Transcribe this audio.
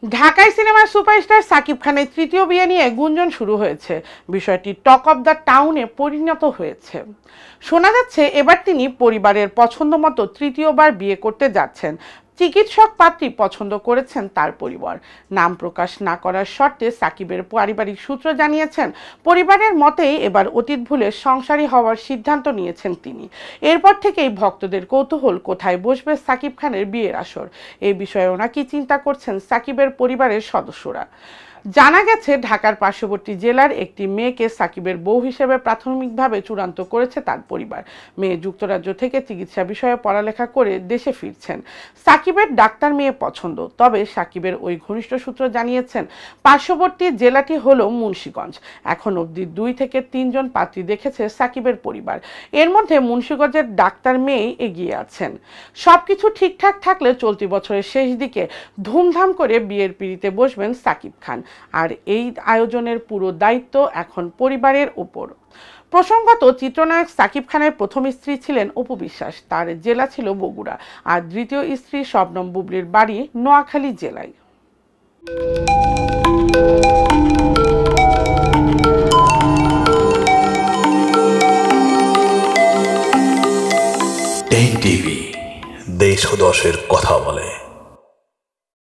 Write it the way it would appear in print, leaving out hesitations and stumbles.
ঢাকায় সিনেমার সুপারস্টার সাকিব খানের তৃতীয় বিয়ে নিয়ে গুঞ্জন শুরু হয়েছে। বিষয়টি টক অব দ্য টাউনে পরিণত হয়েছে। শোনা যাচ্ছে এবার তিনি পরিবারের পছন্দ মতো তৃতীয়বার বিয়ে করতে যাচ্ছেন। চিকিৎসক পাত্রী পছন্দ করেছেন তার পরিবার। নাম প্রকাশ না করার শর্তে সাকিবের পারিবারিক সূত্র জানিয়েছেন, পরিবারের মতেই এবার অতীত ভুলে সংসারী হওয়ার সিদ্ধান্ত নিয়েছেন তিনি। এরপর থেকেই ভক্তদের কৌতূহল, কোথায় বসবে সাকিব খানের বিয়ের আসর। এই বিষয়ে ওনাকে চিন্তা করছেন সাকিবের পরিবারের সদস্যরা। জানা গেছে, ঢাকার পার্শ্ববর্তী জেলার একটি মেয়েকে সাকিবের বউ হিসেবে প্রাথমিকভাবে চূড়ান্ত করেছে তার পরিবার। মেয়ে যুক্তরাজ্য থেকে চিকিৎসা বিষয়ে পড়ালেখা করে দেশে ফিরছেন। সাকিবের ডাক্তার মেয়ে পছন্দ, তবে সাকিবের ওই ঘনিষ্ঠ সূত্র জানিয়েছেন পার্শ্ববর্তী জেলাটি হলো মুন্সিগঞ্জ। এখন অবধি 2 থেকে 3 জন পাত্রী দেখেছে সাকিবের পরিবার। এর মধ্যে মুন্সিগঞ্জের ডাক্তার মেয়েই এগিয়ে আছেন। সবকিছু ঠিকঠাক থাকলে চলতি বছরের শেষ দিকে ধুমধাম করে বিয়ের পিঁড়িতে বসবেন সাকিব খান। আর এই আয়োজনের পুরো দায়িত্ব এখন পরিবারের উপর। প্রসঙ্গত, চিত্রনায়ক সাকিব খানের প্রথম স্ত্রী ছিলেন অপু বিশ্বাস। তার জেলা ছিল বগুড়া, আর দ্বিতীয় স্ত্রী শবনম বুবলির বাড়ি নোয়াখালী জেলায়। টেক টিভি, দেশ ও দশের কথা বলে।